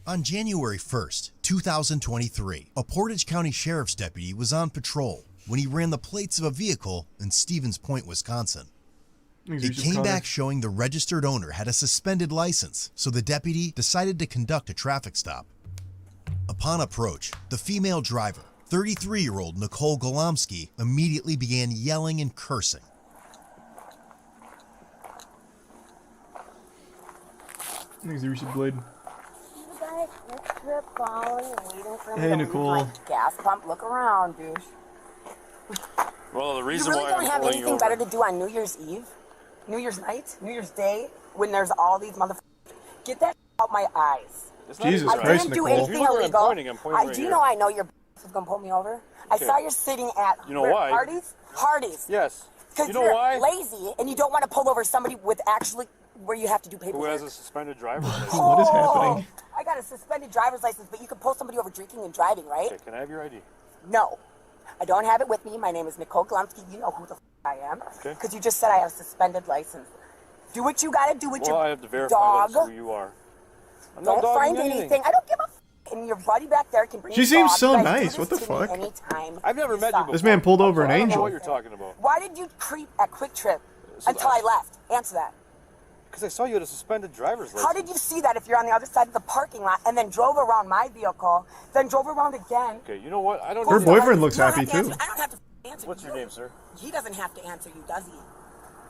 On January 1st, 2023, a Portage County Sheriff's deputy was on patrol when he ran the plates of a vehicle in Stevens Point, Wisconsin. It came back showing the registered owner had a suspended license, so the deputy decided to conduct a traffic stop. Upon approach, the female driver, 33-year-old Nicole Golomsky, immediately began yelling and cursing. Blade. Hey, Nicole. Gas pump, look around, dude. Well, the reason you really why don't I'm have pulling anything you better over. to do on New Year's Eve, New Year's night, New Year's Day, when there's all these motherfuckers. Get that out my eyes. Jesus I Christ, didn't do Nicole. anything I'm illegal. pointing right Do you here. know I know your is gonna pull me over? I Okay. saw you're sitting at You know why? Hardee's. Hardee's. Yes. Because You know you're why? lazy and you don't want to pull over somebody with actually where you have to do Who paperwork. has a suspended driver's license? What is happening? I got a suspended driver's license, but you can pull somebody over drinking and driving, right? Okay, can I have your ID? No. I don't have it with me. My name is Nicole Glumsky. You know who the I am. Okay. Because you just said I have a suspended license. Do what you gotta do with Well, your I have to verify dog. that's who you are. I'm not Don't find dogging anything. I don't give a f***. And your buddy back there can bring She his seems dog. so You guys do nice. this What the to me fuck? Anytime. I've never met you before. This man pulled over an I don't know angel. what you're talking about. Why did you creep at Quick Trip until I left? Answer that. Because I saw you had a suspended driver's license. How did you see that if you're on the other side of the parking lot and then drove around my vehicle, then drove around again? Okay, you know what? I don't Her need boyfriend looks You don't happy have to too. answer- I don't have to answer What's you. your name, sir? He doesn't have to answer you, does he?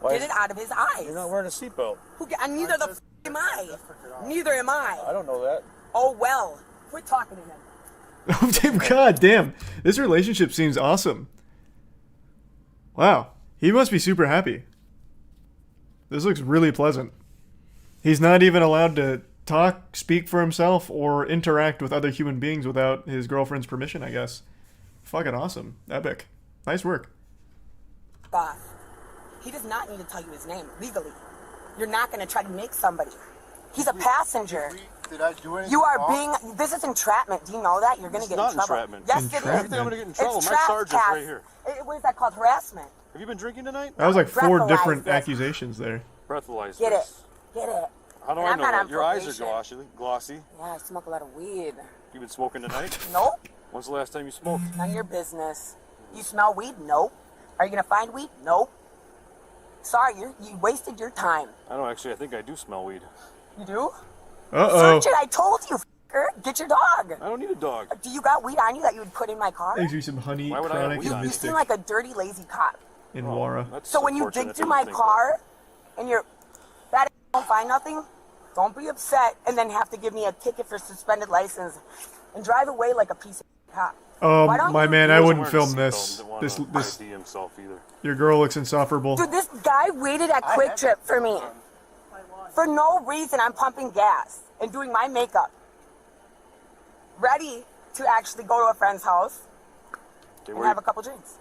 Why Get is- it out of his eyes. You're not wearing a seatbelt. And neither the f am I. Neither am I. I don't know that. Oh well. Quit talking to him. Oh, damn, God damn. This relationship seems awesome. Wow. He must be super happy. This looks really pleasant. He's not even allowed to talk, speak for himself, or interact with other human beings without his girlfriend's permission, I guess. Fucking awesome. Epic. Nice work. Boss. He does not need to tell you his name legally. You're not going to try to make somebody. He's a passenger. Did I do anything You are wrong? being. This is entrapment. Do you know that? You're going to It's get not in trouble. entrapment. Yes, it is. You think I'm going to get in trouble? It's My sergeant's trespass. right here. What is that called? Harassment. Have you been drinking tonight? That was like 4 different Breathalyzer. accusations there. Breathalyzer. Get it. Get it. How do And I I'm know not that? on Your eyes are probation. glossy. Yeah, I smoke a lot of weed. You been smoking tonight? Nope. When's the last time you smoked? None of your business. You smell weed? Nope. Are you going to find weed? Nope. Sorry, you wasted your time. I don't actually. I think I do smell weed. You do? Uh-oh. Search it. I told you, f***er. Get your dog. I don't need a dog. Do you got weed on you that you would put in my car? Thanks for some honey, Why would I have chronic, weed and on You mystic seem like a dirty, lazy cop. in Wara. That's So when you unfortunate dig to through my think car and you're that don't find nothing, don't be upset and then have to give me a ticket for suspended license and drive away like a piece of cop. Why don't My you- man, He I wasn't wouldn't wearing a film seatbelt this. and didn't This, wanna this, ID himself either. your girl looks insufferable. Dude, this guy waited at Quick Trip for me. For no reason, I'm pumping gas and doing my makeup. Ready to actually go to a friend's house Okay, and where have a couple drinks.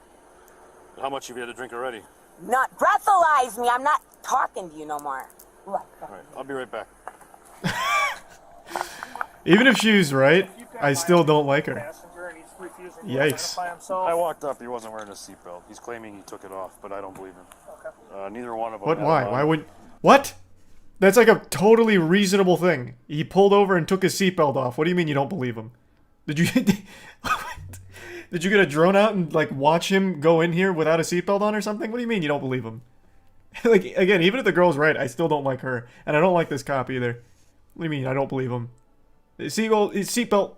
how much have you had to drink already? Not breathalyze me. I'm not talking to you no more. All right, I'll be right back. Even if she's right, I still don't like her. Passenger and he's refusing to Yikes. identify himself. I walked up. He wasn't wearing a seatbelt. He's claiming he took it off, but I don't believe him. Okay. Neither one of them. What? had Why? it on. Why would... What? That's like a totally reasonable thing. He pulled over and took his seatbelt off. What do you mean you don't believe him? Did you... Did you get a drone out and, like, watch him go in here without a seatbelt on or something? What do you mean you don't believe him? Like, again, even if the girl's right, I still don't like her. And I don't like this cop either. What do you mean I don't believe him? His seatbelt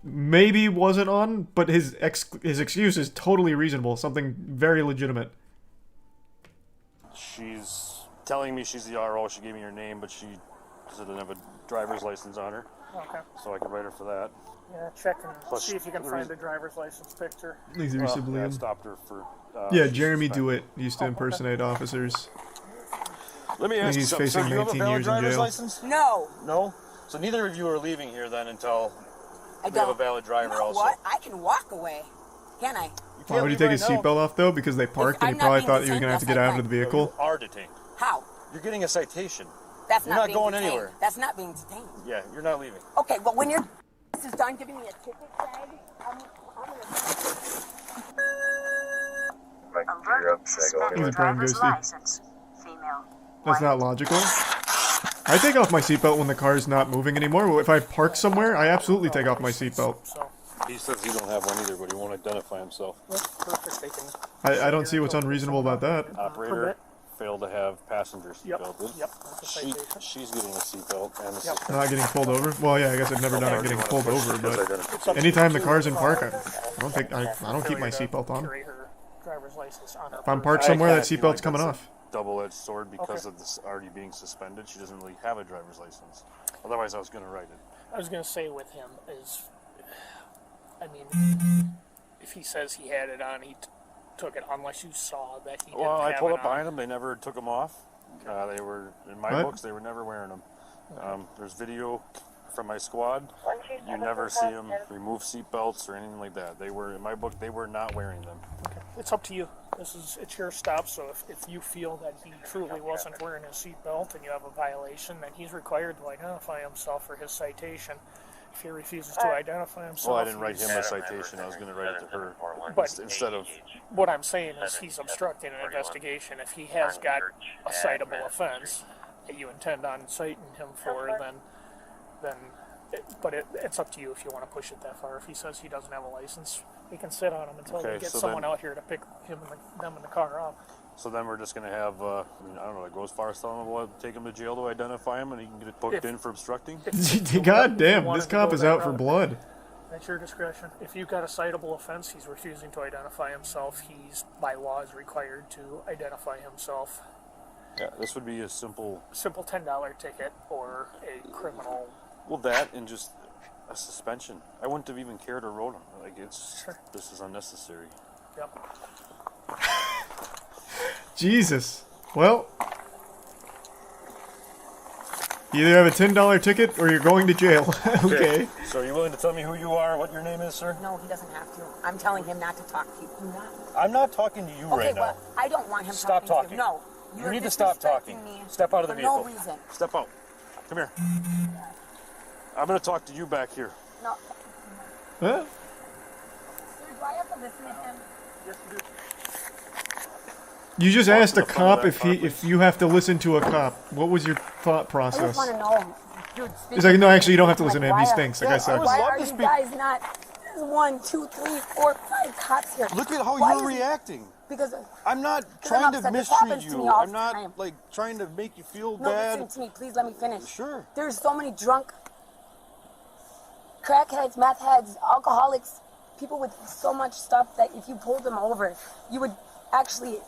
maybe wasn't on, but his excuse is totally reasonable. Something very legitimate. She's telling me she's the RO. She gave me her name, but she doesn't have a driver's license on her, Okay. so I could write her for that. Yeah, check and Plus, see if you can the find reason- the driver's license picture. I stopped her for. Yeah, she's Jeremy suspected. DeWitt used to impersonate officers. Let me ask you he's something. facing Sir, do you have a 19 valid years in driver's jail. license? No, No. So neither of you are leaving here then until I we have a don't. valid driver You know also. what? I can walk away. Can I? Why would he take his seatbelt off though? Because they parked and he I'm not probably being thought he was detained, gonna have to yes, get I out of the can. vehicle. You are detained. How? You're getting a citation. That's You're not not being going detained. anywhere. That's not being detained. Yeah, you're not leaving. Okay, well when your is done giving me a ticket tag, I'm gonna. He's a prime ghosty. That's not logical. I take off my seatbelt when the car's not moving anymore. If I park somewhere, I absolutely take off my seatbelt. So, He says he don't have one either, but he won't identify himself. that's perfect. They can. I don't see what's unreasonable about that. Operator Permit. failed to have passenger Yep. seatbelted. Yep. That's a citation. She's getting a seatbelt and a Yep. I'm not getting pulled over. Well, yeah, I guess I've never done it getting pulled over, but It's up to anytime you the car's in to park, I call don't keep my failure to seatbelt on. carry her driver's license on her If I'm person. parked somewhere, that kinda feel seatbelt's like coming that's off. a double-edged sword because Okay. of this already being suspended. She doesn't really have a driver's license. Otherwise, I was going to write it. I was gonna say with him is, I mean, if he says he had it on, he took it unless you saw that he didn't Well, I have pulled it up on. behind them. They never took them off. They were, in my What? books, they were never wearing them. There's video from my squad. You never see them remove seatbelts or anything like that. They were, in my book, they were not wearing them. Okay. It's up to you. It's your stop. So if you feel that he truly wasn't wearing his seatbelt and you have a violation, then he's required to identify himself for his citation. If he refuses to identify himself, Well, I didn't write he's- him a citation. I was going to write it to her But instead of. what I'm saying is he's obstructing an investigation. If he has got a citable offense that you intend on citing him for, then it's up to you if you want to push it that far. If he says he doesn't have a license, we can sit on him until Okay, we get so someone then- out here to pick them in the car up. So then we're just going to have, I don't know, go as far as telling him we'll take him to jail to identify him and he can get it booked If- in for obstructing? God damn, wanted this to cop go is that out for route. blood. That's your discretion. If you've got a citable offense, he's refusing to identify himself. He's, by law, is required to identify himself. Yeah, this would be a simple, Simple $10 ticket or a criminal. well, that and just a suspension. I wouldn't have even cared or wrote him. Like, Sure. this is unnecessary. Yep. Jesus. Well, you either have a $10 ticket or you're going to jail. Okay. So are you willing to tell me who you are, what your name is, sir? No, he doesn't have to. I'm telling him not to talk to you. Do not. I'm not talking to you Okay, right now. well, I don't want him Stop talking to talking. you. No. You You're need to stop talking. disrespecting me Step out of the for vehicle. no reason. Step out. Come here. I'm going to talk to you back here. No. Huh? Sir, do I have to listen to him? Yes, you do. You just Walk asked to a the front of cop that if car, if you have to listen to a cop. What was your thought I process? just want to know. Dude, He's like, no, actually, you don't have to like, listen to him. why He are- stinks. That guy sucks. would Why love are to you speak- guys not? There's 1, 2, 3, 4, 5 cops here. Look at how Why you're is- reacting. Because I'm not I'm trying to upset. This mistreat happens to me you. all I'm the not, time. like, trying to make you feel no, bad. listen to me. Please let me finish. Sure. There's so many drunk crackheads, meth heads, alcoholics, people with so much stuff that if you pulled them over, you would actually,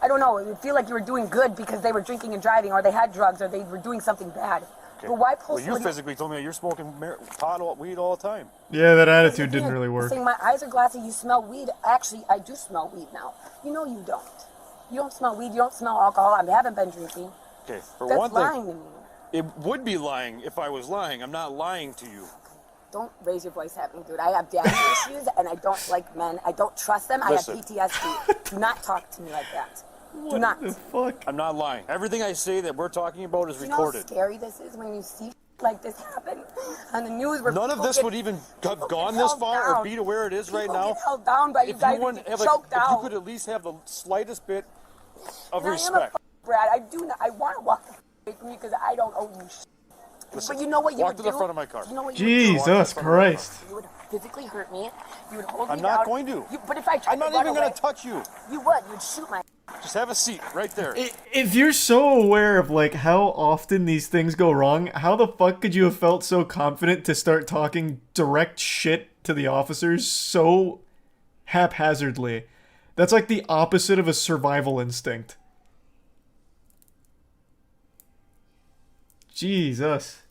I don't know, it would feel like you were doing good because they were drinking and driving, or they had drugs, or they were doing something bad. Okay. But why pull Well, you somebody- physically told me that you're smoking weed all the time. Yeah, that attitude didn't really work. Saying my eyes are glassy, you smell weed. Actually, I do smell weed now. You know you don't. You don't smell weed, you don't smell alcohol. I haven't been drinking. Okay, for That's one thing, lying to me. it would be lying if I was lying. I'm not lying to you. Don't raise your voice at me, dude. I have daddy issues, and I don't like men. I don't trust them. Listen. I have PTSD. Do not talk to me like that. Do not. The fuck? I'm not lying. Everything I say that we're talking about is You know how recorded. scary this is when you see like this happen on the news? Where None of people this get- would even have people gone get this held far or down. be to where it is right People now. get held down by you If guys you wouldn't and have, get choked if you out. could at least have the slightest bit of And I am a respect. Brad. I do not. I want to walk away from you because I don't owe you. Listen, But you know what you walk would to the do? front of my car. You know what you would do? Jesus Christ. You would physically hurt me. You would hold I'm me not down. going to. But if I tried I'm not to run even away, going to touch you. you would. You'd shoot my. Just have a seat right there. If you're so aware of like how often these things go wrong, how the fuck could you have felt so confident to start talking direct shit to the officers so haphazardly? That's like the opposite of a survival instinct. Jesus.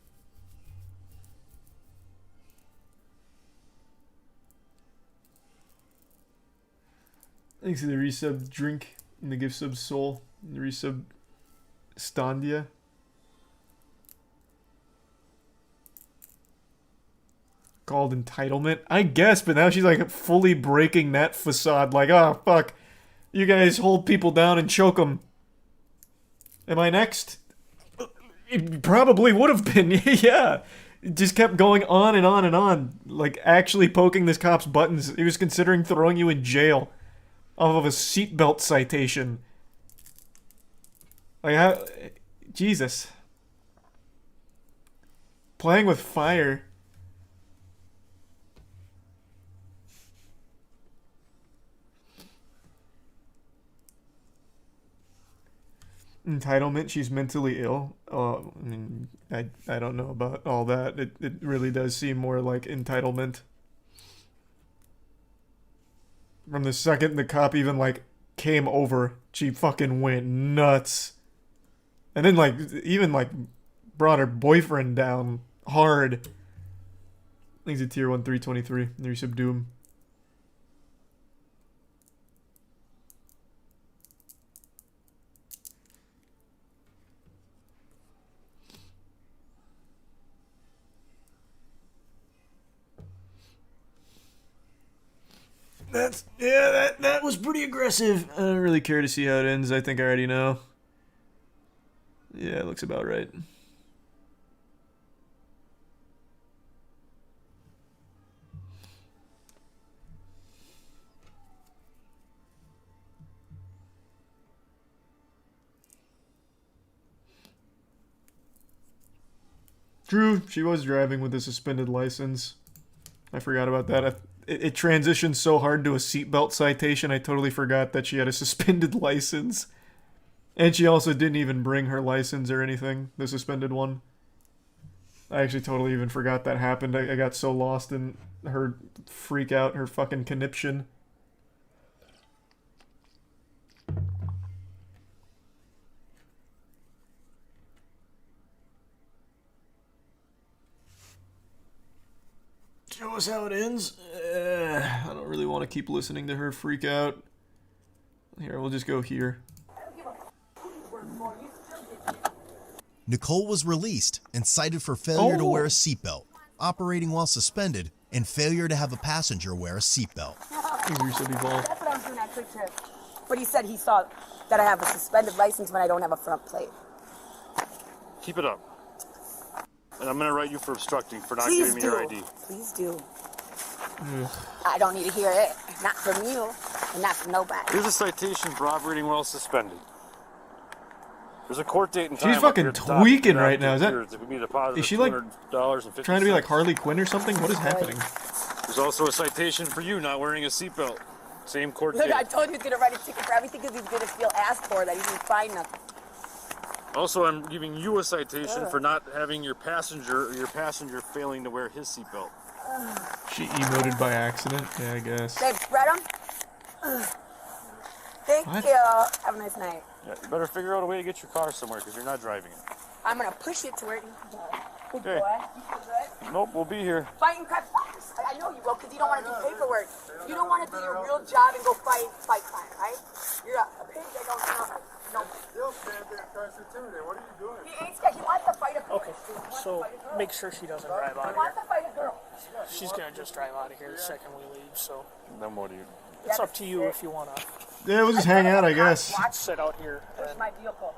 Thanks to the resub drink and the gift sub soul. And the resub Standia. Called entitlement? I guess, but now she's like fully breaking that facade. Like, oh fuck. You guys hold people down and choke them. Am I next? It probably would have been, yeah. It just kept going on and on and on. Like, actually poking this cop's buttons. He was considering throwing you in jail off of a seatbelt citation. Like, how... Jesus. Playing with fire. Entitlement, she's mentally ill. Oh, I mean, I don't know about all that. It really does seem more like entitlement. From the second the cop even, like, came over, she fucking went nuts. And then, like, even, like, brought her boyfriend down hard. I think he's a tier 1 323. And you subdue him. That was pretty aggressive. I don't really care to see how it ends. I think I already know. Yeah, it looks about right. True, she was driving with a suspended license. I forgot about that. It transitioned so hard to a seatbelt citation, I totally forgot that she had a suspended license. And she also didn't even bring her license or anything, the suspended one. I actually totally even forgot that happened. I got so lost in her freak out, her fucking conniption. Show us how it ends. I don't really want to keep listening to her freak out. Here, we'll just go here. Nicole was released and cited for failure to wear a seatbelt, operating while suspended, and failure to have a passenger wear a seatbelt. That's what I'm doing at Quick Trip. But he said he saw that I have a suspended license when I don't have a front plate. Keep it up. And I'm going to write you for obstructing for not Please giving me do. your ID. Please do. I don't need to hear it. Not from you, and not from nobody. Here's a citation for operating while suspended. There's a court date and time. She's fucking tweaking right now. Is she like trying to be like Harley Quinn or something? What is happening? There's also a citation for you not wearing a seatbelt. Same court date. Look, I told you he's going to write a ticket for everything because he's going to feel asked for, that he didn't find nothing. Also, I'm giving you a citation for not having your passenger failing to wear his seatbelt. She emoted by accident? Yeah, I guess. They read him? Thank you. Have a nice night. Yeah, you better figure out a way to get your car somewhere because you're not driving it. I'm going to push it to where it needs to go. Good Okay. boy. You feel good? Nope, we'll be here. Fighting crime. I know you will because you don't want to do paperwork. You don't want to do your real job and go fight crime, right? You're a pig that don't know. No. You'll stand there and crush it too. Then what are you doing? He ain't scared. He wants to fight a girl. Okay, so make sure she doesn't drive out He of wants here. to fight a girl. She's gonna just drive out of here the second we leave, so Then what do you? it's up to you if you wanna Yeah, we'll just hang out, I guess. sit out here Push and my vehicle.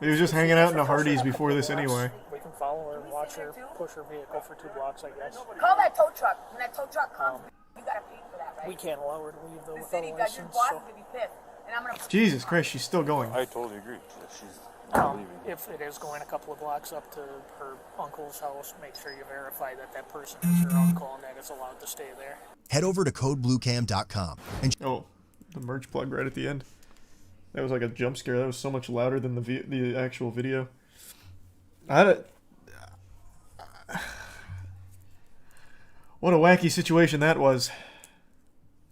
He was just hanging out in a Hardee's before this anyway. we can follow her and watch her push her vehicle for 2 blocks, I guess. Call that tow truck. When that tow truck comes, you gotta pay for that, right? We can't allow her to leave though The without city a does. Your license, boss so is gonna be pissed. And I'm gonna. Jesus Christ, she's still going. I totally agree. She's not leaving. if it is going a couple of blocks up to her uncle's house, make sure you verify that that person is your uncle and that is allowed to stay there. Head over to codebluecam.com and Oh, the merch plug right at the end. That was like a jump scare. That was so much louder than the actual video. What a wacky situation that was.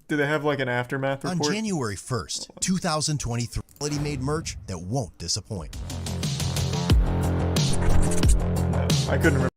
Do they have like an aftermath on report? January 1st, 2023, quality made merch that won't disappoint. I couldn't remember.